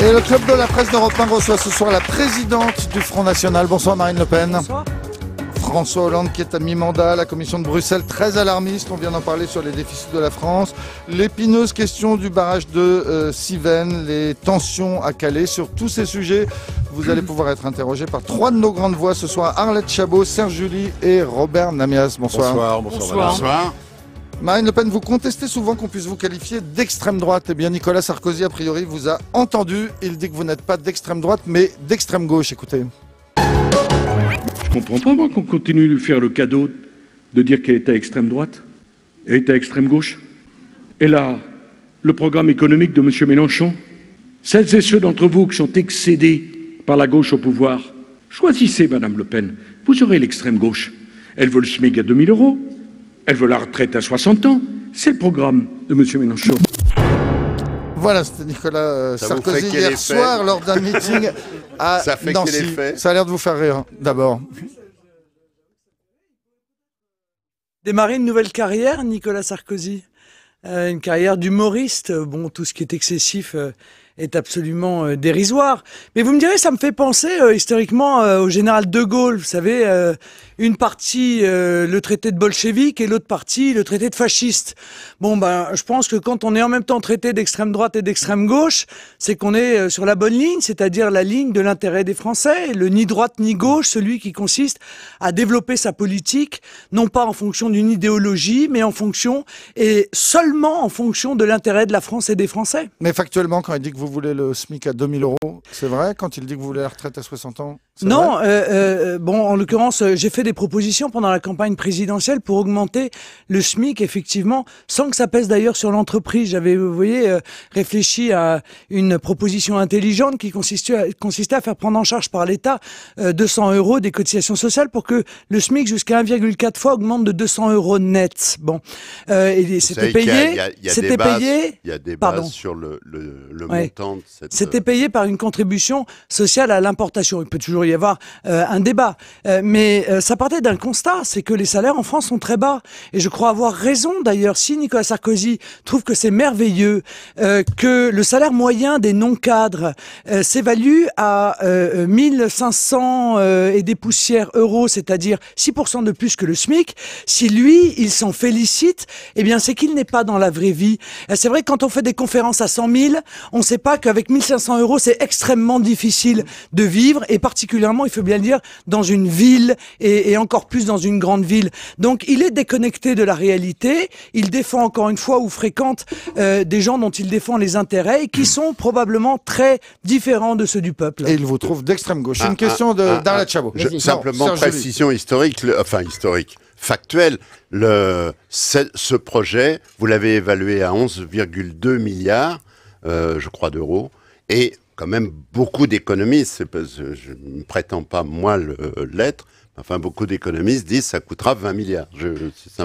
Et le club de la presse d'Europe 1 reçoit ce soir la présidente du Front National. Bonsoir Marine Le Pen. Bonsoir. François Hollande qui est à mi-mandat, la commission de Bruxelles très alarmiste, on vient d'en parler sur les déficits de la France, l'épineuse question du barrage de Civenne, les tensions à Calais. Sur tous ces sujets, vous allez pouvoir être interrogé par trois de nos grandes voix ce soir, Arlette Chabot, Serge July et Robert Namias. Bonsoir. Bonsoir. Marine Le Pen, vous contestez souvent qu'on puisse vous qualifier d'extrême droite. Eh bien, Nicolas Sarkozy, a priori, vous a entendu. Il dit que vous n'êtes pas d'extrême droite, mais d'extrême gauche. Écoutez. Je comprends pas, moi, qu'on continue de lui faire le cadeau de dire qu'elle est à extrême droite, elle est à extrême gauche. Et là, le programme économique de M. Mélenchon, celles et ceux d'entre vous qui sont excédés par la gauche au pouvoir, choisissez Madame Le Pen, vous aurez l'extrême gauche. Elle veut le SMIC à 2000 €, elle veut la retraite à 60 ans, c'est le programme de M. Mélenchon. Voilà, c'était Nicolas Sarkozy hier soir lors d'un meeting à Nancy. Ça a l'air de vous faire rire, d'abord. Démarrer une nouvelle carrière, Nicolas Sarkozy. Une carrière d'humoriste. Bon, tout ce qui est excessif est absolument dérisoire. Mais vous me direz, ça me fait penser historiquement au général de Gaulle. Vous savez, une partie le traité de bolchevique et l'autre partie le traité de fasciste. Bon, ben, je pense que quand on est en même temps traité d'extrême droite et d'extrême gauche, c'est qu'on est sur la bonne ligne, c'est-à-dire la ligne de l'intérêt des Français, le ni droite ni gauche, celui qui consiste à développer sa politique, non pas en fonction d'une idéologie, mais en fonction et seulement en fonction de l'intérêt de la France et des Français. Mais factuellement, quand il dit que vous voulez le SMIC à 2000 €, c'est vrai? Quand il dit que vous voulez la retraite à 60 ans? Non, bon, en l'occurrence, j'ai fait des propositions pendant la campagne présidentielle pour augmenter le SMIC, effectivement, sans que ça pèse d'ailleurs sur l'entreprise. J'avais, vous voyez, réfléchi à une proposition intelligente qui consistait à faire prendre en charge par l'État 200 € des cotisations sociales pour que le SMIC jusqu'à 1,4 fois augmente de 200 € net. Bon, et c'était payé. C'était payé. Il y a des bases sur le montant de cette. C'était payé par une contribution sociale à l'importation. Il peut toujours y avoir un débat, mais ça partait d'un constat, c'est que les salaires en France sont très bas. Et je crois avoir raison d'ailleurs, si Nicolas Sarkozy trouve que c'est merveilleux que le salaire moyen des non-cadres s'évalue à 1500 et des poussières euros, c'est-à-dire 6% de plus que le SMIC, si lui, il s'en félicite, eh bien c'est qu'il n'est pas dans la vraie vie. C'est vrai que quand on fait des conférences à 100 000, on ne sait pas qu'avec 1500 €, c'est extrêmement difficile de vivre, et particulièrement, il faut bien le dire, dans une ville et encore plus dans une grande ville. Donc il est déconnecté de la réalité, il défend encore une fois ou fréquente des gens dont il défend les intérêts et qui sont probablement très différents de ceux du peuple. Et il vous trouve d'extrême gauche. C'est une question d'Arlette Chabot. Simplement, précision historique, factuelle. Ce projet, vous l'avez évalué à 11,2 milliards, je crois, d'euros, et quand même beaucoup d'économistes, je ne prétends pas moi l'être, enfin beaucoup d'économistes disent que ça coûtera 20 milliards.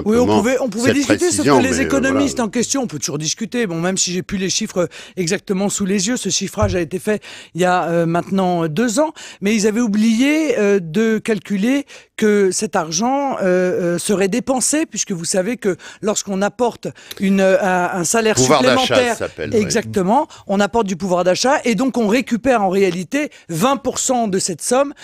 Oui, on pouvait discuter, sauf que les économistes en question, on peut toujours discuter, bon, même si j'ai plus les chiffres exactement sous les yeux, ce chiffrage a été fait il y a maintenant 2 ans, mais ils avaient oublié de calculer que cet argent serait dépensé, puisque vous savez que lorsqu'on apporte un salaire supplémentaire, exactement, on apporte du pouvoir d'achat, et donc on récupère en réalité 20% de cette somme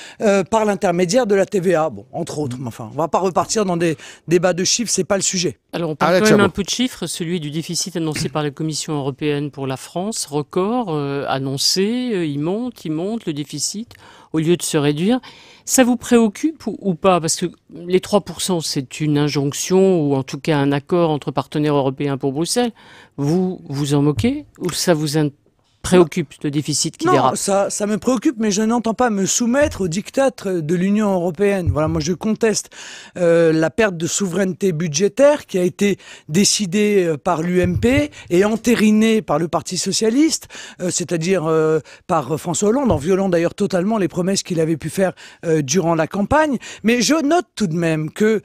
par l'intermédiaire de la TVA. Bon, entre autres, mais enfin, on va pas repartir dans des débats de chiffres, c'est pas le sujet. Alors, on parle quand même un peu de chiffres, celui du déficit annoncé par la Commission européenne pour la France, record annoncé, il monte, le déficit, au lieu de se réduire. Ça vous préoccupe ou pas? Parce que les 3%, c'est une injonction, ou en tout cas un accord entre partenaires européens pour Bruxelles. Vous vous en moquez, ou ça vous préoccupe, le déficit qui dérape? Non, ça me préoccupe, mais je n'entends pas me soumettre au diktat de l'Union européenne. Voilà, moi je conteste la perte de souveraineté budgétaire qui a été décidée par l'UMP et entérinée par le Parti socialiste, c'est-à-dire par François Hollande, en violant d'ailleurs totalement les promesses qu'il avait pu faire durant la campagne. Mais je note tout de même que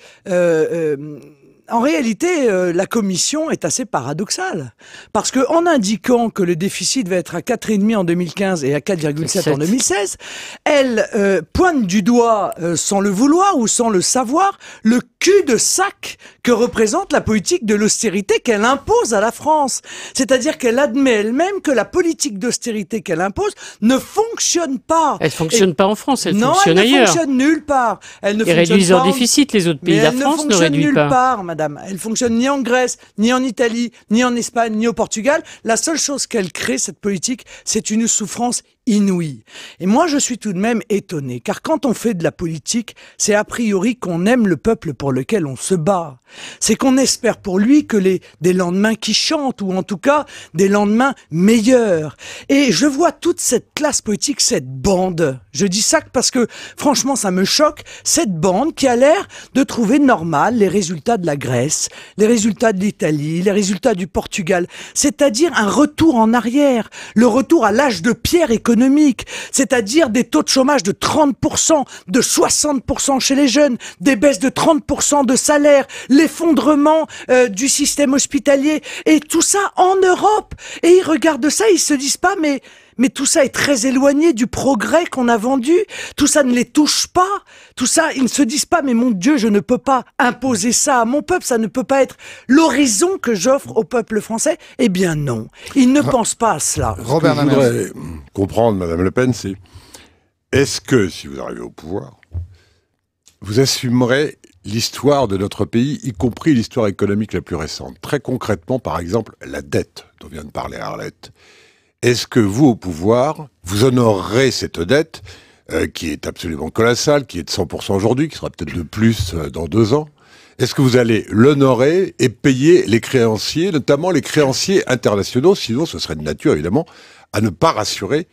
en réalité, la Commission est assez paradoxale. Parce que en indiquant que le déficit va être à 4,5 en 2015 et à 4,7 en 2016, elle pointe du doigt, sans le vouloir ou sans le savoir, le cul-de-sac que représente la politique de l'austérité qu'elle impose à la France. C'est-à-dire qu'elle admet elle-même que la politique d'austérité qu'elle impose ne fonctionne pas. Elle fonctionne pas en France, elle non, fonctionne ailleurs. Non, elle ne fonctionne nulle part. Elle ne Ils réduisent leur déficit, les autres pays. La France ne réduit nulle pas. part, madame. Elle fonctionne ni en Grèce, ni en Italie, ni en Espagne, ni au Portugal. La seule chose qu'elle crée, cette politique, c'est une souffrance inouïe. Et moi, je suis tout de même étonné, car quand on fait de la politique, c'est a priori qu'on aime le peuple pour lequel on se bat. C'est qu'on espère pour lui que des lendemains qui chantent, ou en tout cas des lendemains meilleurs. Et je vois toute cette classe politique, cette bande. Je dis ça parce que, franchement, ça me choque, cette bande qui a l'air de trouver normal les résultats de la Grèce, les résultats de l'Italie, les résultats du Portugal. C'est-à-dire un retour en arrière, le retour à l'âge de pierre économique, c'est-à-dire des taux de chômage de 30%, de 60% chez les jeunes, des baisses de 30% de salaire, l'effondrement du système hospitalier, et tout ça en Europe. Et ils regardent ça, ils se disent pas, mais tout ça est très éloigné du progrès qu'on a vendu. Tout ça ne les touche pas. Tout ça, ils ne se disent pas, mais mon Dieu, je ne peux pas imposer ça à mon peuple. Ça ne peut pas être l'horizon que j'offre au peuple français. Eh bien non, ils ne pensent pas à cela. Robert Namias. Ce que je voudrais comprendre, Madame Le Pen, c'est est-ce que, si vous arrivez au pouvoir, vous assumerez l'histoire de notre pays, y compris l'histoire économique la plus récente? Très concrètement, par exemple, la dette dont vient de parler Arlette. Est-ce que vous, au pouvoir, vous honorerez cette dette qui est absolument colossale, qui est de 100% aujourd'hui, qui sera peut-être de plus dans 2 ans? Est-ce que vous allez l'honorer et payer les créanciers, notamment les créanciers internationaux? Sinon, ce serait de nature, évidemment, à ne pas rassurer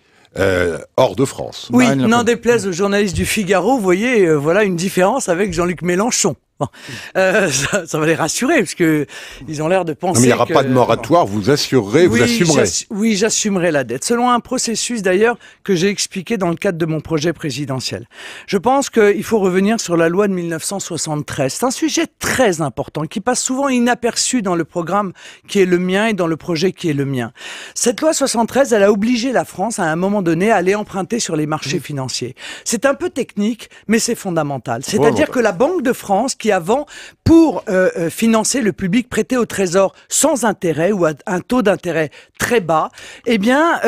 hors de France. Oui, n'en déplaise aux journalistes du Figaro, vous voyez, voilà une différence avec Jean-Luc Mélenchon. Bon. Ça va les rassurer, parce que ils ont l'air de penser. Non, mais il n'y aura pas de moratoire, vous assurerez, vous assumerez. Oui, j'assumerai la dette, selon un processus d'ailleurs que j'ai expliqué dans le cadre de mon projet présidentiel. Je pense qu'il faut revenir sur la loi de 1973. C'est un sujet très important qui passe souvent inaperçu dans le programme qui est le mien et dans le projet qui est le mien. Cette loi 73, elle a obligé la France à un moment donné à aller emprunter sur les marchés financiers. C'est un peu technique, mais c'est fondamental. C'est-à-dire que la Banque de France, qui avant, pour financer le public, prêté au Trésor sans intérêt ou à un taux d'intérêt très bas, eh bien,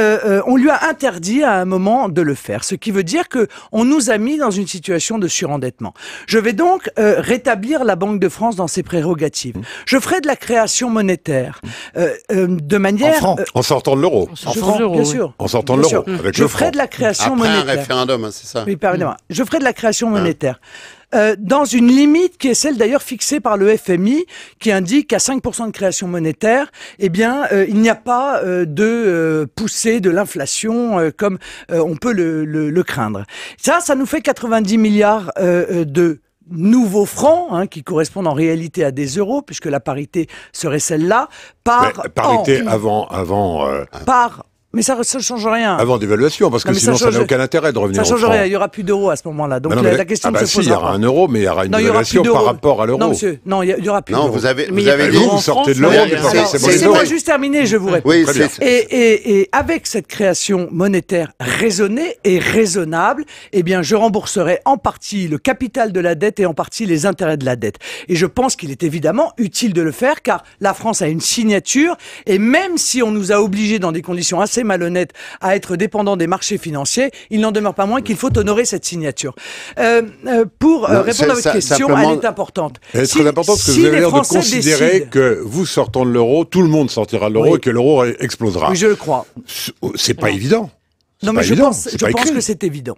on lui a interdit à un moment de le faire. Ce qui veut dire que on nous a mis dans une situation de surendettement. Je vais donc rétablir la Banque de France dans ses prérogatives. Je ferai de la création monétaire de manière... En sortant de l'euro. Bien sûr. En sortant de l'euro, avec le franc. Je ferai de la création monétaire. Après un référendum, hein, c'est ça? Oui, pardonnez-moi. Je ferai de la création monétaire. Dans une limite qui est celle d'ailleurs fixée par le FMI, qui indique qu'à 5% de création monétaire, eh bien, il n'y a pas de poussée de l'inflation comme on peut le craindre. Ça nous fait 90 milliards de nouveaux francs, hein, qui correspondent en réalité à des euros, puisque la parité serait celle-là, par parité an. Par Mais ça ne change rien. Avant d'évaluation, parce que sinon ça n'a aucun intérêt de revenir au franc. Ça ne change rien, il n'y aura plus d'euros à ce moment-là. Donc la question ne se posera pas. Il y aura un euro, mais il y aura une évaluation par rapport à l'euro. Non, monsieur, non, il n'y aura plus d'euros. Non, vous avez dit... Vous sortez de l'euro, mais pas forcément les euros. Laissez-moi juste terminer, je vous réponds. Oui, et avec cette création monétaire raisonnée et raisonnable, eh bien, je rembourserai en partie le capital de la dette et en partie les intérêts de la dette. Et je pense qu'il est évidemment utile de le faire, car la France a une signature, et même si on nous a obligés dans des conditions assez malhonnêtes à être dépendant des marchés financiers, il n'en demeure pas moins qu'il faut honorer cette signature. Pour répondre à votre question, elle est importante. Elle est très importante parce que vous avez l'air de considérer que vous sortant de l'euro, tout le monde sortira de l'euro et que l'euro explosera. Oui, je le crois. C'est pas évident. Non, mais je pense que c'est évident.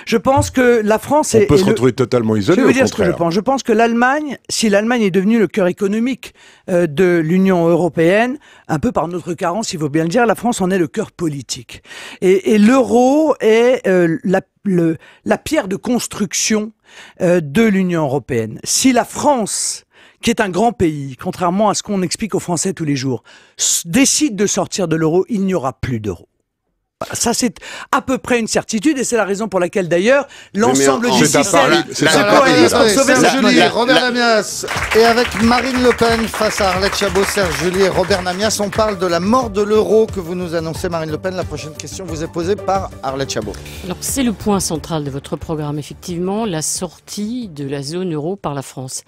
Je pense que la France on peut se retrouver totalement isolé. Je vais vous dire ce que je pense. Je pense que l'Allemagne, si l'Allemagne est devenue le cœur économique de l'Union européenne, un peu par notre carence, il faut bien le dire, la France en est le cœur politique. Et l'euro est la pierre de construction de l'Union européenne. Si la France, qui est un grand pays, contrairement à ce qu'on explique aux Français tous les jours, décide de sortir de l'euro, il n'y aura plus d'euro. Ça, c'est à peu près une certitude, et c'est la raison pour laquelle, d'ailleurs, l'ensemble du système se coalise pour sauver Serge Julie, Robert Namias, et avec Marine Le Pen face à Arlette Chabot, Serge Julie et Robert Namias, on parle de la mort de l'euro que vous nous annoncez, Marine Le Pen. La prochaine question vous est posée par Arlette Chabot. Alors, c'est le point central de votre programme, effectivement, la sortie de la zone euro par la France.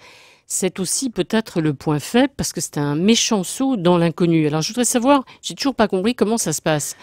c'est aussi peut-être le point faible, parce que c'est un méchant saut dans l'inconnu. Alors je voudrais savoir, j'ai toujours pas compris comment ça se passe.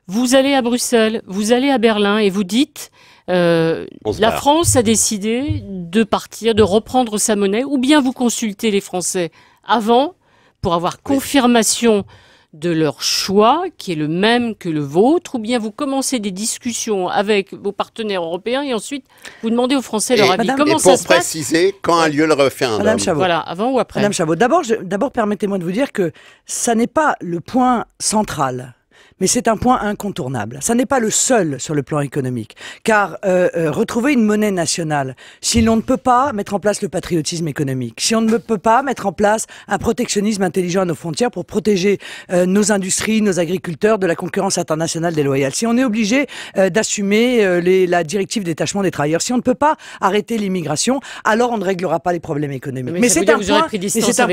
Vous allez à Bruxelles, vous allez à Berlin et vous dites la France a décidé de partir, de reprendre sa monnaie, ou bien vous consultez les Français avant pour avoir confirmation de leur choix, qui est le même que le vôtre, ou bien vous commencez des discussions avec vos partenaires européens et ensuite vous demandez aux Français leur avis. Comment ça se passe ? Pour préciser, quand a lieu le référendum. Madame Chabot. Voilà, avant ou après ? Madame Chabot, d'abord permettez-moi de vous dire que ça n'est pas le point central. Mais c'est un point incontournable. Ça n'est pas le seul sur le plan économique. Car retrouver une monnaie nationale, si l'on ne peut pas mettre en place le patriotisme économique, si on ne peut pas mettre en place un protectionnisme intelligent à nos frontières pour protéger nos industries, nos agriculteurs de la concurrence internationale déloyale, si on est obligé d'assumer la directive détachement des travailleurs, si on ne peut pas arrêter l'immigration, alors on ne réglera pas les problèmes économiques. Mais c'est un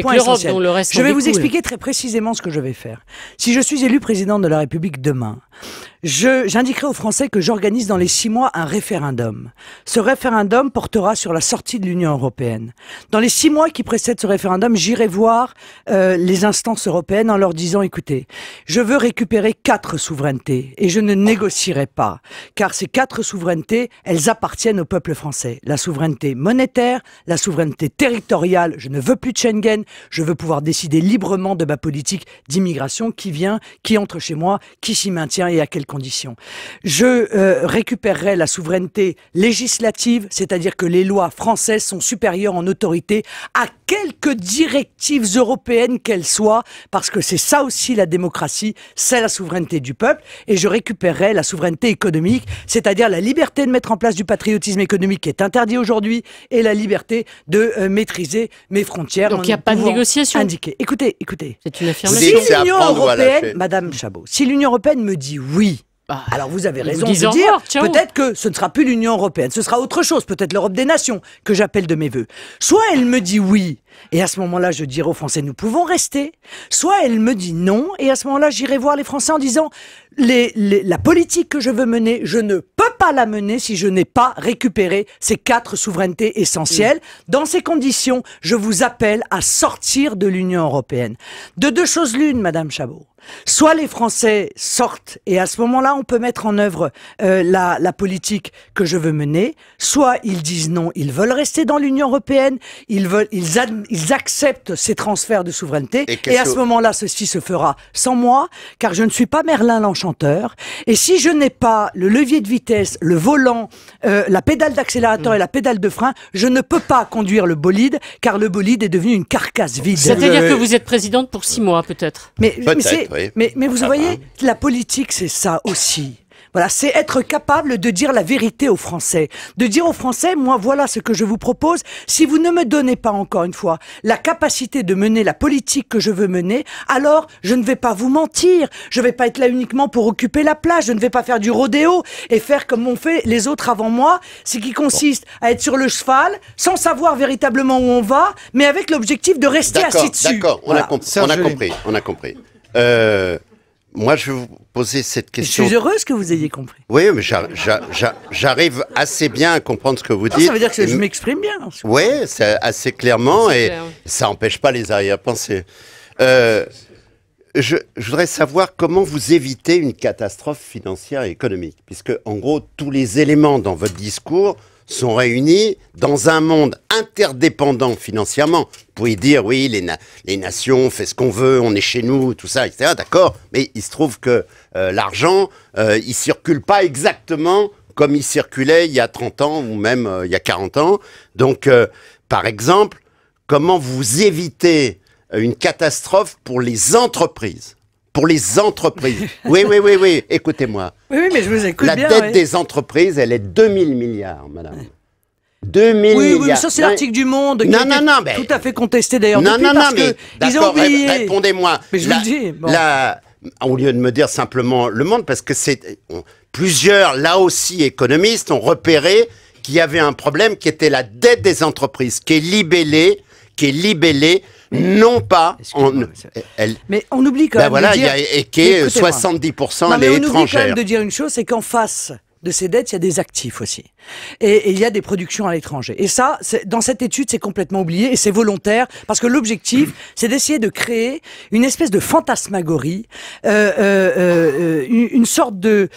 point essentiel. Je vais vous expliquer très précisément ce que je vais faire. Si je suis élu président de la République demain, j'indiquerai aux Français que j'organise dans les 6 mois un référendum. Ce référendum portera sur la sortie de l'Union européenne. Dans les 6 mois qui précèdent ce référendum, j'irai voir les instances européennes en leur disant, écoutez, je veux récupérer 4 souverainetés et je ne négocierai pas, car ces 4 souverainetés, elles appartiennent au peuple français. La souveraineté monétaire, la souveraineté territoriale, je ne veux plus de Schengen, je veux pouvoir décider librement de ma politique d'immigration, qui vient, qui entre chez moi, qui s'y maintient et à quelles conditions. Je récupérerai la souveraineté législative, c'est-à-dire que les lois françaises sont supérieures en autorité à quelques directives européennes qu'elles soient, parce que c'est ça aussi la démocratie, c'est la souveraineté du peuple. Et je récupérerai la souveraineté économique, c'est-à-dire la liberté de mettre en place du patriotisme économique qui est interdit aujourd'hui, et la liberté de maîtriser mes frontières. Donc il n'y a pas de négociation. Écoutez. C'est une affirmation. Si l'Union européenne, Madame Chabot, si l'Union européenne me dit oui, alors vous avez raison de dire, peut-être que ce ne sera plus l'Union européenne, ce sera autre chose, peut-être l'Europe des nations, que j'appelle de mes voeux. Soit elle me dit oui, et à ce moment-là, je dirai aux Français, nous pouvons rester. Soit elle me dit non, et à ce moment-là, j'irai voir les Français en disant, la politique que je veux mener, je ne peux pas la mener si je n'ai pas récupéré ces 4 souverainetés essentielles. Dans ces conditions, je vous appelle à sortir de l'Union européenne. De 2 choses l'une, Madame Chabot. Soit les Français sortent, et à ce moment-là, on peut mettre en œuvre la politique que je veux mener. Soit ils disent non, ils veulent rester dans l'Union européenne, ils acceptent ces transferts de souveraineté, et à ce moment-là, ceci se fera sans moi, car je ne suis pas Merlin l'Enchanteur, et si je n'ai pas le levier de vitesse, le volant, la pédale d'accélérateur et la pédale de frein, je ne peux pas conduire le bolide, car le bolide est devenu une carcasse vide. C'est-à-dire que vous êtes présidente pour 6 mois, peut-être. Mais vous voyez, la politique, c'est ça aussi. Voilà, c'est être capable de dire la vérité aux Français. De dire aux Français, moi, voilà ce que je vous propose. Si vous ne me donnez pas, encore une fois, la capacité de mener la politique que je veux mener, alors je ne vais pas vous mentir. Je ne vais pas être là uniquement pour occuper la place. Je ne vais pas faire du rodéo et faire comme ont fait les autres avant moi, ce qui consiste à être sur le cheval, sans savoir véritablement où on va, mais avec l'objectif de rester assis dessus. D'accord, on a compris. Moi, je vais vous poser cette question. Je suis heureuse que vous ayez compris. Oui, mais j'arrive assez bien à comprendre ce que vous dites. Ça veut dire que je m'exprime bien. Oui, c'est assez clairement, et ça n'empêche pas les arrière-pensées. Je voudrais savoir comment vous évitez une catastrophe financière et économique, puisque, en gros, tous les éléments dans votre discours sont réunis dans un monde interdépendant financièrement. Vous pouvez dire, oui, les nations, on fait ce qu'on veut, on est chez nous, tout ça, etc. D'accord, mais il se trouve que l'argent, il circule pas exactement comme il circulait il y a 30 ans ou même il y a 40 ans. Donc, par exemple, comment vous évitez une catastrophe pour les entreprises ? Pour les entreprises. Oui, écoutez-moi. Oui, mais je vous écoute bien. La dette des entreprises, elle est 2000 milliards, madame. 2000 milliards. Oui, mais ça, c'est l'article du Monde qui mais... tout à fait contesté d'ailleurs. Ils ont oublié. Répondez-moi. Mais je vous le dis. Bon. Au lieu de me dire simplement Le Monde, parce que plusieurs, là aussi, économistes ont repéré qu'il y avait un problème qui était la dette des entreprises, qui est libellée, non pas mais on oublie quand même de dire, et qui est 70% elle est étrangère. On oublie quand même de dire une chose, c'est qu'en face de ces dettes, il y a des actifs aussi. Et il y a des productions à l'étranger. Et ça, dans cette étude, c'est complètement oublié et c'est volontaire parce que l'objectif, c'est d'essayer de créer une espèce de fantasmagorie, une sorte de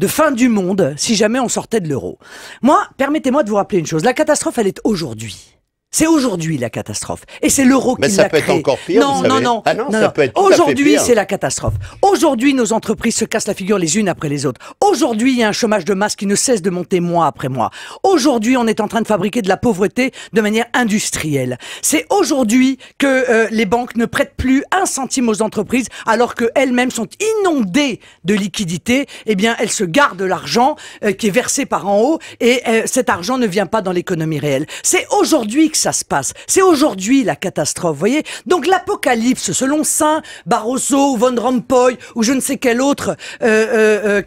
fin du monde si jamais on sortait de l'euro. Moi, permettez-moi de vous rappeler une chose. La catastrophe, elle est aujourd'hui. C'est aujourd'hui la catastrophe. Et c'est l'euro qui l'a créé. Mais ça peut être encore pire, vous savez. Non. Ah non, ça peut être tout à fait Aujourd'hui, pire. c'est la catastrophe. Aujourd'hui, nos entreprises se cassent la figure les unes après les autres. Aujourd'hui, il y a un chômage de masse qui ne cesse de monter mois après mois. Aujourd'hui, on est en train de fabriquer de la pauvreté de manière industrielle. C'est aujourd'hui que les banques ne prêtent plus un centime aux entreprises alors qu'elles-mêmes sont inondées de liquidités. Eh bien, elles se gardent l'argent qui est versé par en haut et cet argent ne vient pas dans l'économie réelle. C'est aujourd'hui que ça se passe. C'est aujourd'hui la catastrophe, vous voyez. Donc l'apocalypse, selon Saint Barroso ou Von Rompuy ou je ne sais quel autre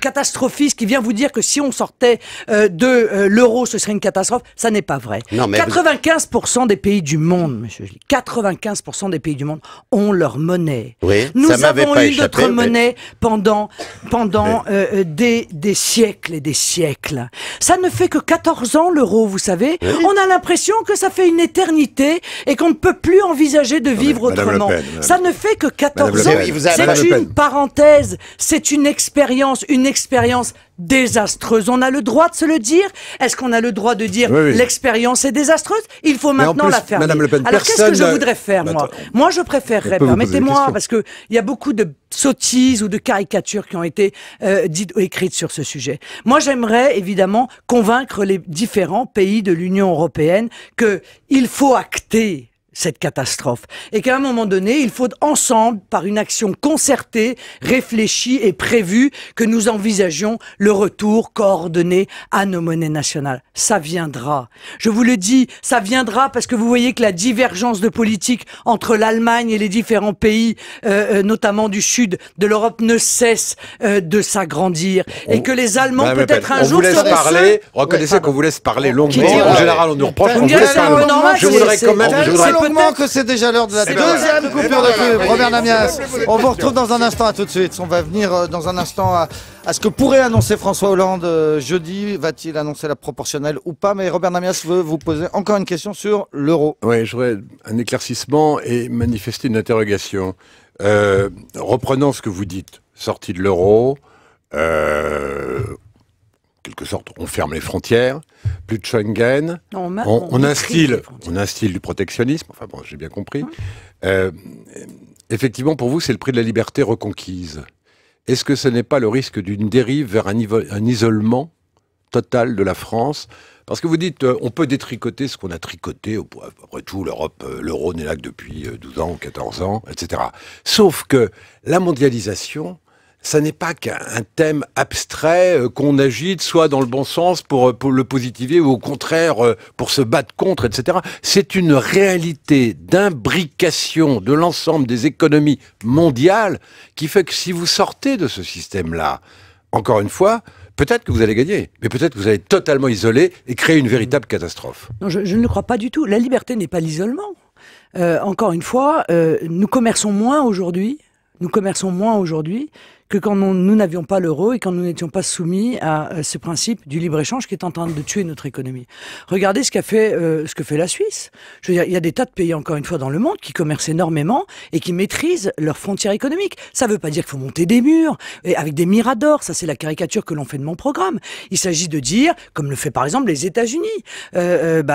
catastrophiste qui vient vous dire que si on sortait de l'euro, ce serait une catastrophe, ça n'est pas vrai. Non, mais 95% des pays du monde, monsieur Julie, 95% des pays du monde ont leur monnaie. Oui, Nous ça m'avait avons pas eu échappé, notre mais- monnaie pendant des siècles et des siècles. Ça ne fait que 14 ans l'euro, vous savez. On a l'impression que ça fait une éternité et qu'on ne peut plus envisager de vivre Madame autrement. Le Pen, Madame- Ça ne fait que 14 Madame ans. Le Pen, Oui, vous avez- Madame C'est Le une Pen. parenthèse, c'est une expérience désastreuse. On a le droit de se le dire. Est-ce qu'on a le droit de dire Oui. l'expérience est désastreuse? Il faut Mais en maintenant plus, la faire. Madame Le Pen, Alors qu'est-ce que je personne- voudrais faire, moi? Attends. Moi, je préférerais, Je peux vous poser des permettez-moi, questions. parce que il y a beaucoup de sottises ou de caricatures qui ont été dites ou écrites sur ce sujet. Moi, j'aimerais évidemment convaincre les différents pays de l'Union européenne que il faut acter cette catastrophe. Et qu'à un moment donné, il faut ensemble, par une action concertée, réfléchie et prévue, que nous envisagions le retour coordonné à nos monnaies nationales. Ça viendra. Je vous le dis, ça viendra parce que vous voyez que la divergence de politique entre l'Allemagne et les différents pays, notamment du sud de l'Europe, ne cesse de s'agrandir. Et que les Allemands, Madame Le Pen, peut-être un on jour, vous laisse seraient parler. ceux- Reconnaissez Ouais, qu'on vous laisse parler Qui longuement. dit- En général, on nous reproche Vous qu'on me vous direz, laisse c'est parler. normal, Je voudrais c'est- quand même. c'est- Je voudrais- c'est- Longuement que c'est déjà l'heure de la C'est deuxième vrai. coupure de pub. Robert Namias, on vous retrouve dans un instant, à tout de suite. On va venir dans un instant à ce que pourrait annoncer François Hollande jeudi. Va-t-il annoncer la proportionnelle ou pas? Mais Robert Namias veut vous poser encore une question sur l'euro. Oui, je voudrais un éclaircissement et manifester une interrogation. Reprenant ce que vous dites, sortie de l'euro, quelque sorte, on ferme les frontières, plus de Schengen, On on maîtrise les instille, frontières. on instille du protectionnisme, enfin bon, j'ai bien compris. Effectivement, pour vous, c'est le prix de la liberté reconquise. Est-ce que ce n'est pas le risque d'une dérive vers un isolement total de la France? Parce que vous dites, on peut détricoter ce qu'on a tricoté. Après tout, l'Europe, l'euro n'est là que depuis 12 ans ou 14 ans, etc. Sauf que la mondialisation, ça n'est pas qu'un thème abstrait qu'on agite soit dans le bon sens pour le positiver ou au contraire pour se battre contre, etc. C'est une réalité d'imbrication de l'ensemble des économies mondiales qui fait que si vous sortez de ce système-là, encore une fois, peut-être que vous allez gagner, mais peut-être que vous allez être totalement isolé et créer une véritable catastrophe. Non, je ne le crois pas du tout. La liberté n'est pas l'isolement. Encore une fois, nous commerçons moins aujourd'hui. Nous commerçons moins aujourd'hui que quand nous n'avions pas l'euro et quand nous n'étions pas soumis à ce principe du libre-échange qui est en train de tuer notre économie. Regardez ce que fait la Suisse. Je veux dire, il y a des tas de pays, encore une fois, dans le monde qui commercent énormément et qui maîtrisent leurs frontières économiques. Ça ne veut pas dire qu'il faut monter des murs et avec des miradors. Ça, c'est la caricature que l'on fait de mon programme. Il s'agit de dire, comme le fait par exemple les États-Unis,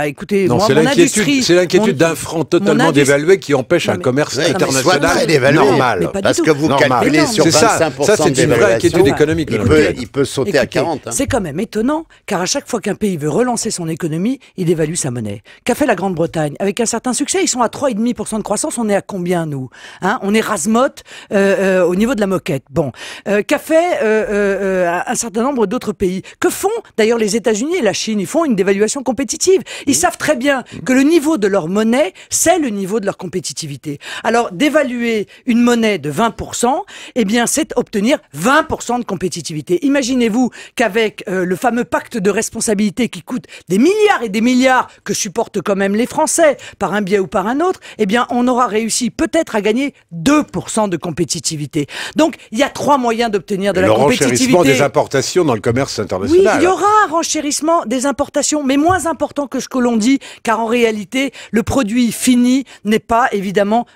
écoutez, Non, moi, c'est mon industrie... l'inquiétude d'un franc totalement dévalué qui empêche Non, un mais- commerce Non, mais soit international très dévalué. normal. Mais pas du Parce tout. que vous Normal. calculez Mais non, sur c'est ça. 25% Ça, c'est une vraie inquiétude d'évaluation. économique. Il Madame peut, Le Pen. il peut sauter à Écoutez, 40. hein. c'est quand même étonnant, car à chaque fois qu'un pays veut relancer son économie, il dévalue sa monnaie. Qu'a fait la Grande-Bretagne? Avec un certain succès, ils sont à 3,5% de croissance. On est à combien, nous? On est rasemote au niveau de la moquette. Bon. Qu'a fait un certain nombre d'autres pays? Que font d'ailleurs les États-Unis et la Chine? Ils font une dévaluation compétitive. Ils savent très bien que le niveau de leur monnaie, c'est le niveau de leur compétitivité. Alors, d'évaluer une monnaie de 20%, eh bien, c'est obtenir 20% de compétitivité. Imaginez-vous qu'avec le fameux pacte de responsabilité qui coûte des milliards et des milliards que supportent quand même les Français, par un biais ou par un autre, eh bien, on aura réussi peut-être à gagner 2% de compétitivité. Donc, il y a 3 moyens d'obtenir de la Le renchérissement compétitivité. des importations dans le commerce Oui, international. il y aura un renchérissement des importations, mais moins important que ce que l'on dit, car en réalité, le produit fini n'est pas évidemment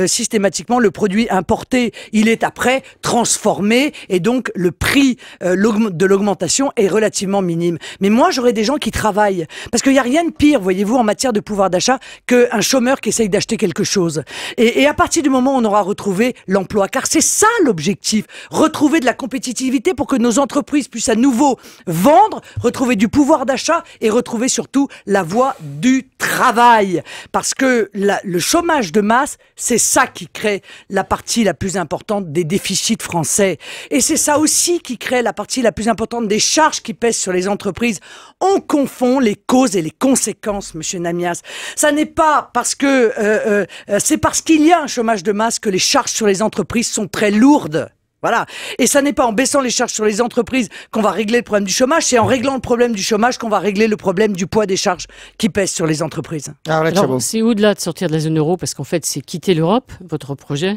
systématiquement le produit importé. Il est après transformé et donc le prix de l'augmentation est relativement minime. Mais moi, j'aurais des gens qui travaillent, parce qu'il n'y a rien de pire, voyez-vous, en matière de pouvoir d'achat, qu'un chômeur qui essaye d'acheter quelque chose. Et à partir du moment où on aura retrouvé l'emploi, car c'est ça l'objectif, retrouver de la compétitivité pour que nos entreprises puissent à nouveau vendre, retrouver du pouvoir d'achat et retrouver surtout la voie du travail. Parce que le chômage de masse, c'est ça qui crée la partie la plus importante des déficits français. Et c'est ça aussi qui crée la partie la plus importante des charges qui pèsent sur les entreprises. On confond les causes et les conséquences, monsieur Namias. Ça n'est pas parce que c'est parce qu'il y a un chômage de masse que les charges sur les entreprises sont très lourdes. Voilà. Et ça n'est pas en baissant les charges sur les entreprises qu'on va régler le problème du chômage, c'est en réglant le problème du chômage qu'on va régler le problème du poids des charges qui pèsent sur les entreprises. Alors, c'est au-delà de sortir de la zone euro, parce qu'en fait, c'est quitter l'Europe, votre projet.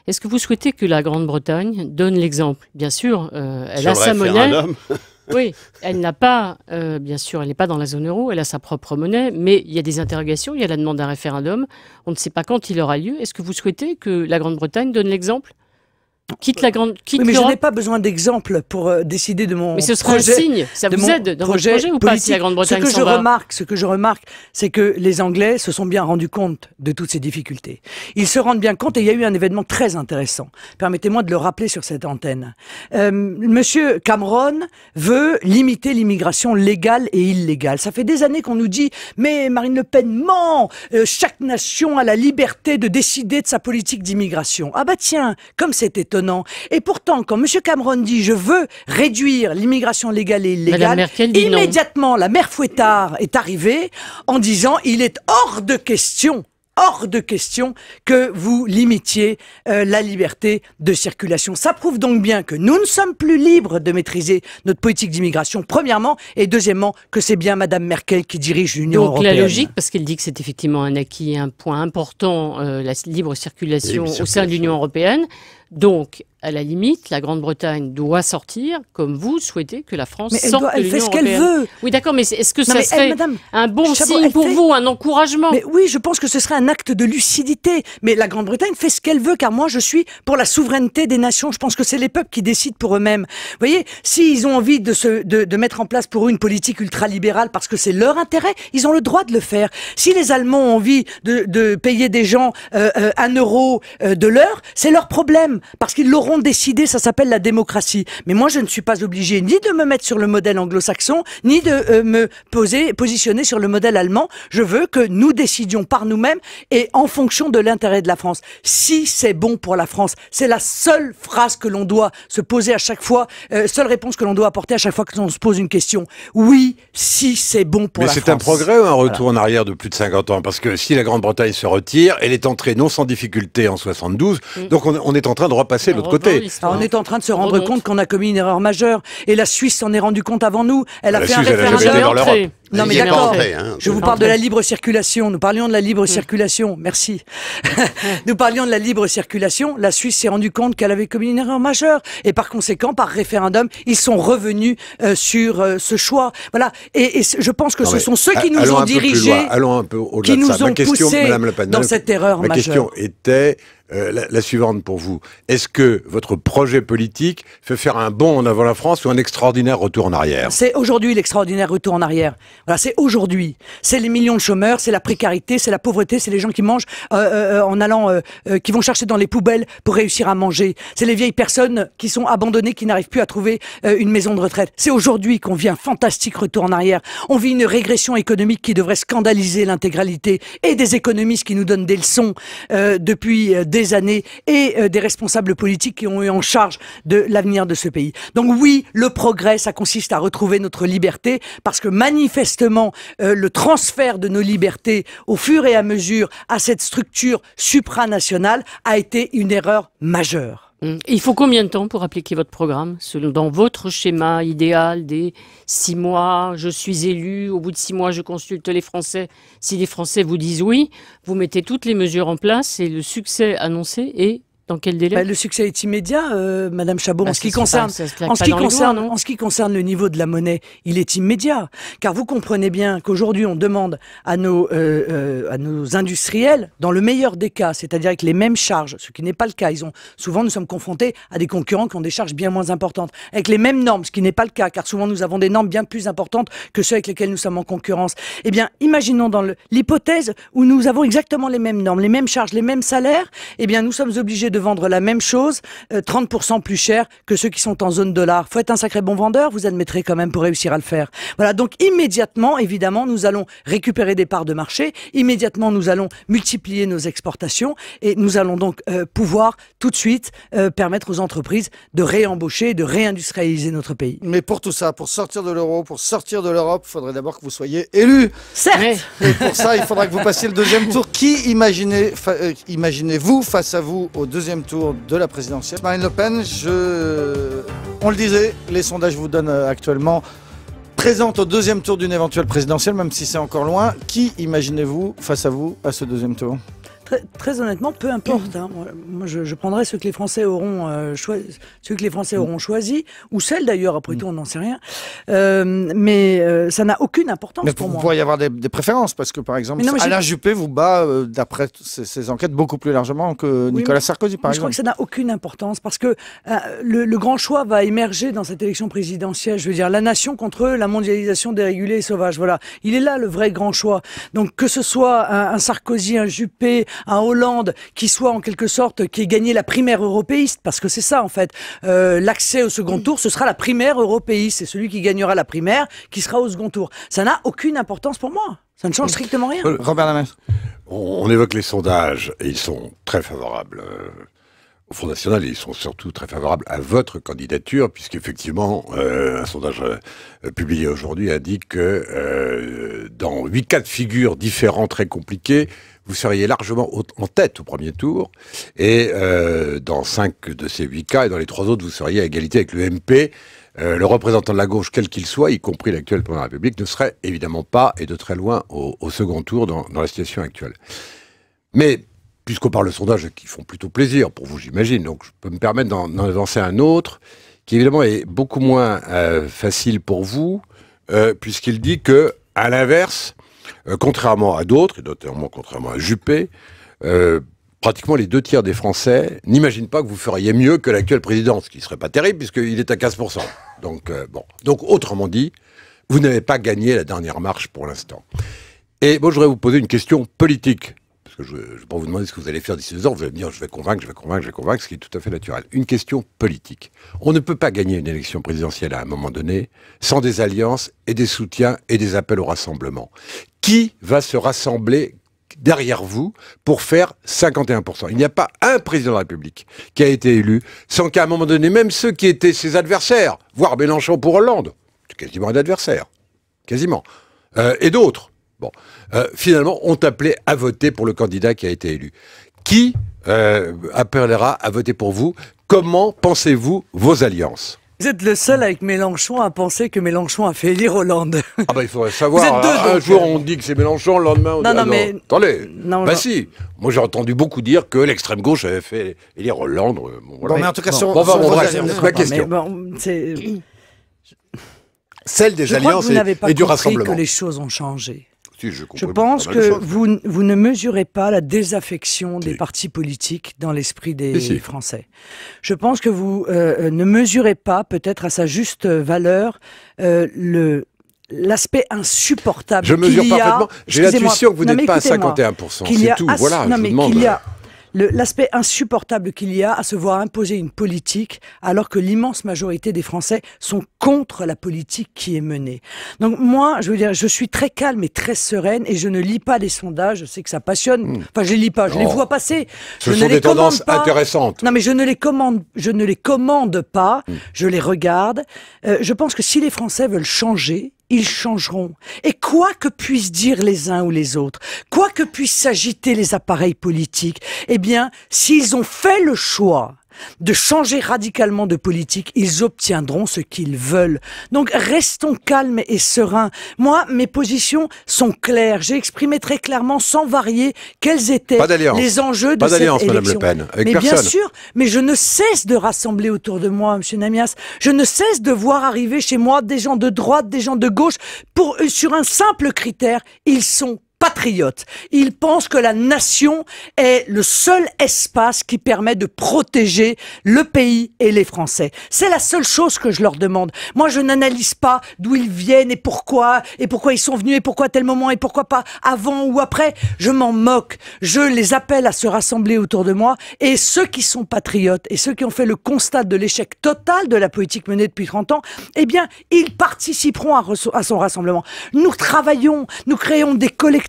Est-ce que vous souhaitez que la Grande-Bretagne donne l'exemple? Bien sûr, elle a sa monnaie. Oui, elle n'a pas, bien sûr, elle n'est pas dans la zone euro, elle a sa propre monnaie, mais il y a des interrogations, il y a la demande d'un référendum, on ne sait pas quand il aura lieu. Est-ce que vous souhaitez que la Grande-Bretagne donne l'exemple? Quitte oui, mais je n'ai pas besoin d'exemple pour décider de mon projet. Mais ce sera un signe, ça vous aide dans votre projet ou pas si la Grande-Bretagne s'en va? Ce que je remarque, c'est que les Anglais se sont bien rendus compte de toutes ces difficultés. Ils se rendent bien compte et il y a eu un événement très intéressant. Permettez-moi de le rappeler sur cette antenne. Monsieur Cameron veut limiter l'immigration légale et illégale. Ça fait des années qu'on nous dit, mais Marine Le Pen ment, chaque nation a la liberté de décider de sa politique d'immigration. Ah bah tiens, comme c'est étonnant. Et pourtant, quand M. Cameron dit « je veux réduire l'immigration légale et illégale », immédiatement, la mère Fouettard est arrivée en disant « il est hors de question que vous limitiez la liberté de circulation. » Ça prouve donc bien que nous ne sommes plus libres de maîtriser notre politique d'immigration, premièrement, et deuxièmement, que c'est bien Madame Merkel qui dirige l'Union européenne. Donc la logique, parce qu'elle dit que c'est effectivement un acquis, un point important, la libre circulation au sein de l'Union européenne. Donc, à la limite, la Grande-Bretagne doit sortir, comme vous souhaitez que la France sorte de l'Union européenne. Elle fait ce qu'elle veut. Oui, d'accord, mais est-ce que ça serait un bon signe pour vous, un encouragement? Mais oui, je pense que ce serait un acte de lucidité. Mais la Grande-Bretagne fait ce qu'elle veut, car moi, je suis pour la souveraineté des nations. Je pense que c'est les peuples qui décident pour eux-mêmes. Vous voyez, s'ils ont envie de mettre en place pour eux une politique ultralibérale parce que c'est leur intérêt, ils ont le droit de le faire. Si les Allemands ont envie de payer des gens 1 euro de l'heure, c'est leur problème. Parce qu'ils l'auront décidé, ça s'appelle la démocratie. Mais moi, je ne suis pas obligée ni de me mettre sur le modèle anglo-saxon, ni de me positionner sur le modèle allemand. Je veux que nous décidions par nous-mêmes et en fonction de l'intérêt de la France. Si c'est bon pour la France, c'est la seule phrase que l'on doit se poser à chaque fois, seule réponse que l'on doit apporter à chaque fois que l'on se pose une question. Oui, si c'est bon pour la France. Mais c'est un progrès ou un retour en arrière de plus de 50 ans? Parce que si la Grande-Bretagne se retire, elle est entrée non sans difficulté en 72, donc on est en train de repasser de l'autre côté. Alors on est en train de se rendre compte qu'on a commis une erreur majeure. Et la Suisse s'en est rendu compte avant nous. Elle a fait un référendum. Non mais d'accord, je vous parle de la libre circulation. Nous parlions de la libre circulation. Merci. Nous parlions de la libre circulation. La Suisse s'est rendu compte qu'elle avait commis une erreur majeure. Et par conséquent, par référendum, ils sont revenus sur ce choix. Voilà. Et je pense que ce sont ceux qui nous ont dirigés, qui nous ont poussés dans cette erreur majeure. Ma question était la suivante pour vous. Est-ce que votre projet politique fait faire un bond en avant la France ou un extraordinaire retour en arrière? C'est aujourd'hui l'extraordinaire retour en arrière. Voilà, c'est aujourd'hui. C'est les millions de chômeurs, c'est la précarité, c'est la pauvreté, c'est les gens qui mangent en allant, qui vont chercher dans les poubelles pour réussir à manger. C'est les vieilles personnes qui sont abandonnées, qui n'arrivent plus à trouver une maison de retraite. C'est aujourd'hui qu'on vit un fantastique retour en arrière. On vit une régression économique qui devrait scandaliser l'intégralité et des économistes qui nous donnent des leçons depuis des années et des responsables politiques qui ont eu en charge de l'avenir de ce pays. Donc oui, le progrès, ça consiste à retrouver notre liberté parce que manifestement, le transfert de nos libertés au fur et à mesure à cette structure supranationale a été une erreur majeure. Il faut combien de temps pour appliquer votre programme dans votre schéma idéal des 6 mois, je suis élu, au bout de 6 mois je consulte les Français. Si les Français vous disent oui, vous mettez toutes les mesures en place et le succès annoncé est Dans quel délai? Le succès est immédiat, Madame Chabot. Bah, en ce qui concerne le niveau de la monnaie, il est immédiat. Car vous comprenez bien qu'aujourd'hui, on demande à nos industriels, dans le meilleur des cas, c'est-à-dire avec les mêmes charges, ce qui n'est pas le cas. Souvent, nous sommes confrontés à des concurrents qui ont des charges bien moins importantes, avec les mêmes normes, ce qui n'est pas le cas, car souvent, nous avons des normes bien plus importantes que ceux avec lesquels nous sommes en concurrence. Eh bien, imaginons dans l'hypothèse où nous avons exactement les mêmes normes, les mêmes charges, les mêmes salaires, eh bien, nous sommes obligés de vendre la même chose 30% plus cher que ceux qui sont en zone dollar. Faut être un sacré bon vendeur, vous admettrez quand même, pour réussir à le faire. Voilà, donc immédiatement, évidemment, nous allons récupérer des parts de marché, immédiatement nous allons multiplier nos exportations et nous allons donc pouvoir tout de suite permettre aux entreprises de réembaucher, de réindustrialiser notre pays. Mais pour tout ça, pour sortir de l'euro, pour sortir de l'Europe, il faudrait d'abord que vous soyez élu. Certes. Et pour ça, il faudra que vous passiez le deuxième tour. Qui imaginez-vous face à vous au deuxième tour de la présidentielle? Marine Le Pen, on le disait, les sondages vous donnent actuellement présente au deuxième tour d'une éventuelle présidentielle, même si c'est encore loin. Qui imaginez-vous face à vous à ce deuxième tour? Très honnêtement, peu importe. Hein. Moi, je prendrai ceux que les Français auront choisi, ou celles d'ailleurs. Après tout, on n'en sait rien. Mais ça n'a aucune importance pour moi. Mais il pourrait y avoir des préférences, parce que par exemple, Alain Juppé vous bat, d'après ces enquêtes, beaucoup plus largement que Nicolas Sarkozy, par exemple. Je crois que ça n'a aucune importance, parce que le grand choix va émerger dans cette élection présidentielle. Je veux dire, la nation contre la mondialisation dérégulée et sauvage. Voilà, il est là le vrai grand choix. Donc que ce soit un Sarkozy, un Juppé, un Hollande qui soit en quelque sorte, qui ait gagné la primaire européiste, parce que c'est ça en fait, l'accès au second tour, ce sera la primaire européiste, c'est celui qui gagnera la primaire qui sera au second tour. Ça n'a aucune importance pour moi, ça ne change strictement rien. Robert Lamesse. On évoque les sondages, et ils sont très favorables au Front National, et ils sont surtout très favorables à votre candidature, puisqu'effectivement, un sondage publié aujourd'hui indique que dans 8 cas de figure différents très compliqués, vous seriez largement en tête au premier tour, et dans 5 de ces 8 cas, et dans les 3 autres, vous seriez à égalité avec le MP. Le représentant de la gauche, quel qu'il soit, y compris l'actuel président de la République, ne serait évidemment pas, et de très loin, au second tour dans la situation actuelle. Mais, puisqu'on parle de sondages qui font plutôt plaisir pour vous, j'imagine, donc je peux me permettre d'en avancer un autre, qui évidemment est beaucoup moins facile pour vous, puisqu'il dit que, à l'inverse, contrairement à d'autres, et notamment contrairement à Juppé, pratiquement les 2 tiers des Français n'imaginent pas que vous feriez mieux que l'actuel président, ce qui ne serait pas terrible puisqu'il est à 15%. Donc, Donc, autrement dit, vous n'avez pas gagné la dernière marche pour l'instant. Et moi, je voudrais vous poser une question politique. Parce que je ne vais pas vous demander ce que vous allez faire d'ici 2 ans. Vous allez me dire, je vais convaincre, ce qui est tout à fait naturel. Une question politique. On ne peut pas gagner une élection présidentielle à un moment donné sans des alliances et des soutiens et des appels au rassemblement. Qui va se rassembler derrière vous pour faire 51%? Il n'y a pas un président de la République qui a été élu sans qu'à un moment donné, même ceux qui étaient ses adversaires, voire Mélenchon pour Hollande, c'est quasiment un adversaire, quasiment, et d'autres, finalement, ont appelé à voter pour le candidat qui a été élu. Qui appellera à voter pour vous? Comment pensez-vous vos alliances? Vous êtes le seul avec Mélenchon à penser que Mélenchon a fait élire Hollande. Ah bah il faudrait savoir. Vous êtes deux, un jour on dit que c'est Mélenchon, le lendemain on dit non, mais... Attendez. Non, si. Moi j'ai entendu beaucoup dire que l'extrême gauche avait fait élire Hollande. Voilà. Bon, mais en tout cas sur ma question. Celle des alliances et du rassemblement. Je crois que les choses ont changé. Si, je pense que vous ne mesurez pas la désaffection des partis politiques dans l'esprit des Français. Je pense que vous ne mesurez pas, peut-être à sa juste valeur, l'aspect insupportable. Je mesure parfaitement. J'ai l'intuition que vous n'êtes pas à 51%. C'est tout. Voilà, je vous demande. L'aspect insupportable qu'il y a à se voir imposer une politique alors que l'immense majorité des Français sont contre la politique qui est menée. Donc moi, je veux dire, je suis très calme et très sereine et je ne lis pas les sondages, je sais que ça passionne. Enfin, je les lis pas, je les vois passer. Ce sont des tendances intéressantes. Non, mais je ne les commande pas, je les regarde. Je pense que si les Français veulent changer, ils changeront. Et quoi que puissent dire les uns ou les autres, quoi que puissent s'agiter les appareils politiques, eh bien, s'ils ont fait le choix de changer radicalement de politique, ils obtiendront ce qu'ils veulent. Donc restons calmes et sereins. Moi, mes positions sont claires. J'ai exprimé très clairement, sans varier, quels étaient les enjeux de cette élection. Madame Le Pen, avec mais personne. bien sûr, mais je ne cesse de rassembler autour de moi, Monsieur Namias. Je ne cesse de voir arriver chez moi des gens de droite, des gens de gauche, sur un simple critère, ils sont patriotes. Ils pensent que la nation est le seul espace qui permet de protéger le pays et les Français. C'est la seule chose que je leur demande. Moi, je n'analyse pas d'où ils viennent et pourquoi ils sont venus, et pourquoi à tel moment, et pourquoi pas avant ou après. Je m'en moque. Je les appelle à se rassembler autour de moi, et ceux qui sont patriotes et ceux qui ont fait le constat de l'échec total de la politique menée depuis 30 ans, eh bien, ils participeront à son rassemblement. Nous travaillons, nous créons des collectifs,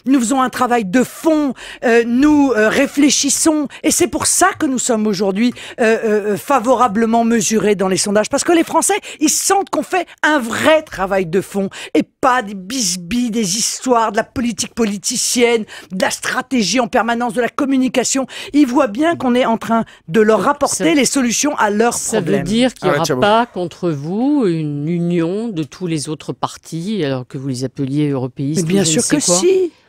nous faisons un travail de fond, nous réfléchissons, et c'est pour ça que nous sommes aujourd'hui favorablement mesurés dans les sondages, parce que les Français, ils sentent qu'on fait un vrai travail de fond, et pas des bisbilles, des histoires, de la politique politicienne, de la stratégie en permanence, de la communication. Ils voient bien qu'on est en train de leur apporter les solutions à leurs problèmes. Ça veut dire qu'il n'y aura pas contre vous une union de tous les autres partis, alors que vous les appeliez européistes. Mais bien sûr que si.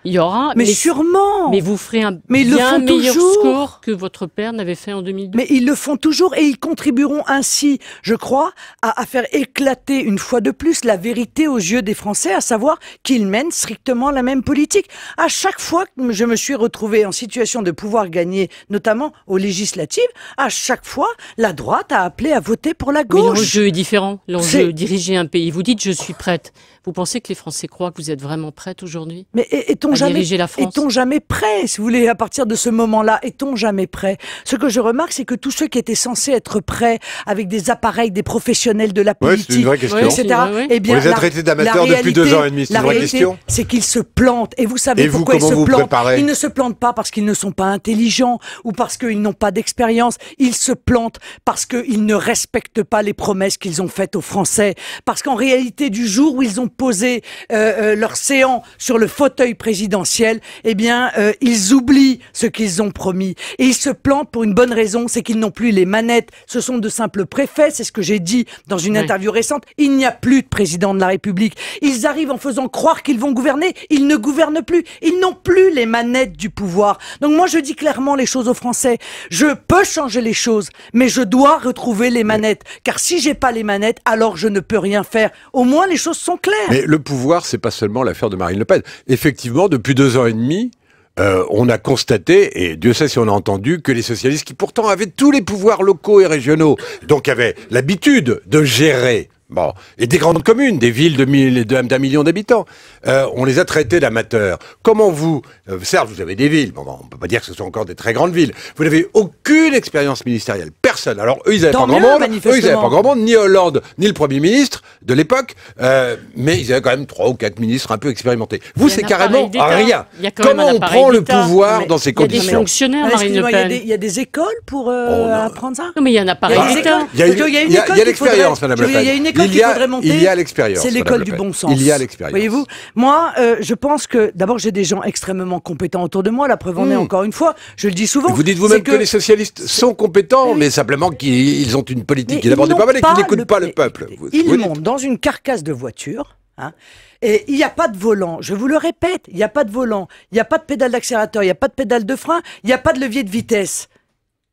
Il y aura, mais sûrement. Mais vous ferez un bien meilleur toujours. score que votre père n'avait fait en 2002. Mais ils le font toujours, et ils contribueront ainsi, je crois, à faire éclater une fois de plus la vérité aux yeux des Français, à savoir qu'ils mènent strictement la même politique. À chaque fois que je me suis retrouvé en situation de pouvoir gagner, notamment aux législatives, à chaque fois, la droite a appelé à voter pour la gauche. Mais l'enjeu est différent. L'enjeu, diriger un pays. Vous dites, je suis prête. Vous pensez que les Français croient que vous êtes vraiment prête aujourd'hui? Mais est-on jamais prêt, si vous voulez, à partir de ce moment-là, est-on jamais prêt? Ce que je remarque, c'est que tous ceux qui étaient censés être prêts, avec des appareils, des professionnels de la politique, c'est une vraie question. etc., eh bien, on les a traités d'amateurs depuis 2 ans et demi, c'est une vraie question. C'est qu'ils se plantent. Et vous savez pourquoi ils se plantent? Ils ne se plantent pas parce qu'ils ne sont pas intelligents ou parce qu'ils n'ont pas d'expérience. Ils se plantent parce qu'ils ne respectent pas les promesses qu'ils ont faites aux Français. Parce qu'en réalité, du jour où ils ont posé leur séant sur le fauteuil présidentiel, eh bien, ils oublient ce qu'ils ont promis. Et ils se plantent pour une bonne raison, c'est qu'ils n'ont plus les manettes. Ce sont de simples préfets, c'est ce que j'ai dit dans une interview récente. Il n'y a plus de président de la République. Ils arrivent en faisant croire qu'ils vont gouverner. Ils ne gouvernent plus. Ils n'ont plus les manettes du pouvoir. Donc moi, je dis clairement les choses aux Français. Je peux changer les choses, mais je dois retrouver les manettes. Car si j'ai pas les manettes, alors je ne peux rien faire. Au moins, les choses sont claires. Mais le pouvoir, c'est pas seulement l'affaire de Marine Le Pen. Effectivement, depuis 2 ans et demi, on a constaté, et Dieu sait si on a entendu, que les socialistes, qui pourtant avaient tous les pouvoirs locaux et régionaux, donc avaient l'habitude de gérer, et des grandes communes, des villes d'1 million d'habitants, on les a traités d'amateurs. Comment vous, certes vous avez des villes, on peut pas dire que ce sont encore des très grandes villes, vous n'avez aucune expérience ministérielle, personne. Alors eux ils avaient pas grand monde, ni Hollande, ni le Premier ministre de l'époque, mais ils avaient quand même 3 ou 4 ministres un peu expérimentés. Vous c'est carrément rien. Comment on prend le pouvoir dans ces conditions? Il y a des fonctionnaires, Marine Le Pen. Il y a des écoles pour apprendre ça? Non mais il y a un appareil d'État. Il y a l'expérience, Madame Le Pen. Il y a une école qu'il faudrait monter. Il y a l'expérience. C'est l'école du bon sens. Il y a l'expérience. Voyez-vous, moi, je pense que d'abord j'ai des gens extrêmement compétents autour de moi. La preuve en est encore une fois. Je le dis souvent. Vous dites vous-même que les socialistes sont compétents, mais simplement qu'ils ont une politique qui n'aborde pas mal et qui n'écoute pas le peuple. Ils montent dans une carcasse de voiture. Et il n'y a pas de volant, je vous le répète, il n'y a pas de volant, il n'y a pas de pédale d'accélérateur, il n'y a pas de pédale de frein, il n'y a pas de levier de vitesse.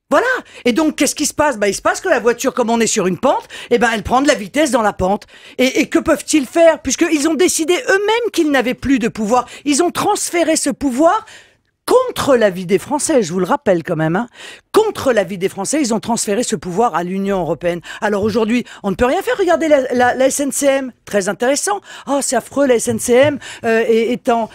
Voilà. Et donc, qu'est-ce qui se passe? Il se passe que la voiture, comme on est sur une pente, elle prend de la vitesse dans la pente. Et que peuvent-ils faire? Puisqu'ils ont décidé eux-mêmes qu'ils n'avaient plus de pouvoir. Ils ont transféré ce pouvoir contre l'avis des Français, je vous le rappelle quand même. Contre l'avis des Français, ils ont transféré ce pouvoir à l'Union européenne. Alors aujourd'hui, on ne peut rien faire. Regardez la SNCM, très intéressant. Oh, c'est affreux, la SNCM est en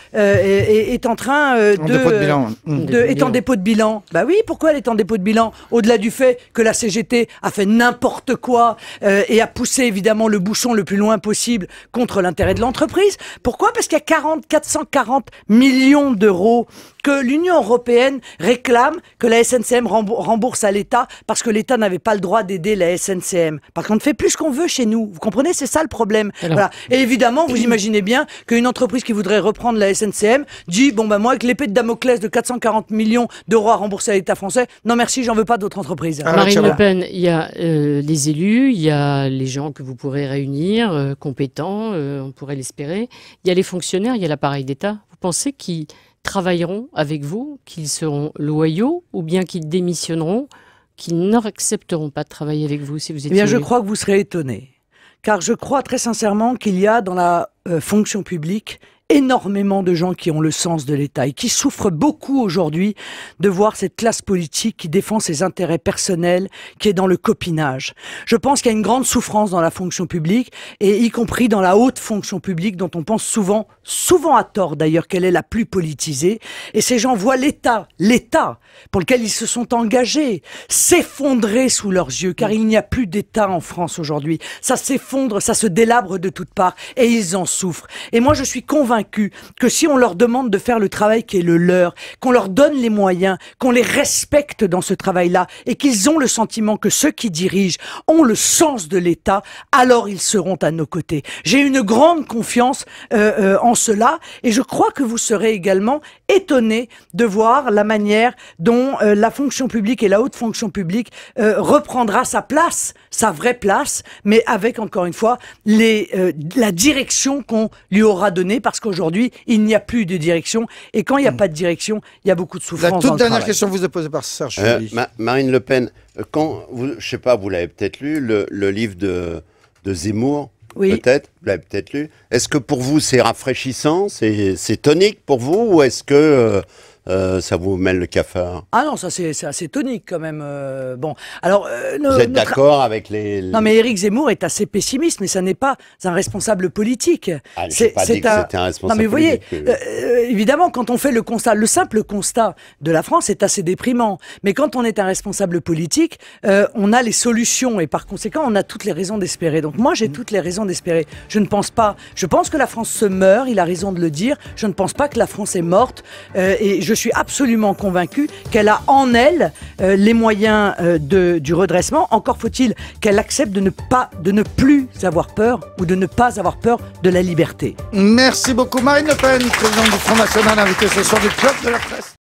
train est en dépôt de bilan. Bah oui, pourquoi elle est en dépôt de bilan? Au-delà du fait que la CGT a fait n'importe quoi et a poussé évidemment le bouchon le plus loin possible contre l'intérêt de l'entreprise. Pourquoi? Parce qu'il y a 440 millions d'euros que l'Union européenne réclame que la SNCM rembourse rembourse à l'État parce que l'État n'avait pas le droit d'aider la SNCM. Parce qu'on ne fait plus ce qu'on veut chez nous. Vous comprenez? C'est ça le problème. Alors, voilà. Et évidemment, vous imaginez bien qu'une entreprise qui voudrait reprendre la SNCM dit, bon ben moi avec l'épée de Damoclès de 440 millions d'euros à rembourser à l'État français, non merci, j'en veux pas d'autres entreprises. Marine Le Pen, il y a les élus, il y a les gens que vous pourrez réunir, compétents, on pourrait l'espérer. Il y a les fonctionnaires, il y a l'appareil d'État. Vous pensez qu'ils travailleront avec vous, qu'ils seront loyaux ou bien qu'ils démissionneront, qu'ils n'accepteront pas de travailler avec vous si vous étiez Eh bien, je élu? crois que vous serez étonné. Car je crois très sincèrement qu'il y a dans la fonction publique énormément de gens qui ont le sens de l'État et qui souffrent beaucoup aujourd'hui de voir cette classe politique qui défend ses intérêts personnels, qui est dans le copinage. Je pense qu'il y a une grande souffrance dans la fonction publique et y compris dans la haute fonction publique dont on pense souvent à tort d'ailleurs, qu'elle est la plus politisée. Et ces gens voient l'État pour lequel ils se sont engagés, s'effondrer sous leurs yeux, car il n'y a plus d'État en France aujourd'hui. Ça s'effondre, ça se délabre de toutes parts et ils en souffrent. Et moi je suis convaincu que si on leur demande de faire le travail qui est le leur, qu'on leur donne les moyens, qu'on les respecte dans ce travail-là et qu'ils ont le sentiment que ceux qui dirigent ont le sens de l'État, alors ils seront à nos côtés. J'ai une grande confiance en cela et je crois que vous serez également étonnés de voir la manière dont la fonction publique et la haute fonction publique reprendra sa place, sa vraie place, mais avec encore une fois la direction qu'on lui aura donnée, parce qu'aujourd'hui il n'y a plus de direction et quand il n'y a pas de direction, il y a beaucoup de souffrance. La toute dernière question vous est posée par Serge Jury. Marine Le Pen, je sais pas, vous l'avez peut-être lu, le livre de Zemmour. Oui. Peut-être, vous l'avez peut-être lu. Est-ce que pour vous c'est rafraîchissant, c'est tonique pour vous, ou est-ce que ça vous mêle le cafard? Ah non, ça c'est assez tonique quand même. Bon, alors vous êtes d'accord avec les... Non mais Éric Zemmour est assez pessimiste, mais ça n'est pas un responsable politique. Ah, j'ai pas dit que c'était un responsable non mais vous voyez, politique. évidemment quand on fait le constat, le simple constat de la France est assez déprimant. Mais quand on est un responsable politique, on a les solutions et par conséquent on a toutes les raisons d'espérer. Donc moi j'ai toutes les raisons d'espérer. Je pense que la France se meurt, il a raison de le dire. Je ne pense pas que la France est morte et je suis absolument convaincu qu'elle a en elle les moyens du redressement. Encore faut-il qu'elle accepte de ne plus avoir peur ou de ne pas avoir peur de la liberté. Merci beaucoup Marine Le Pen, présidente du Front National, invitée ce soir du Club de la Presse.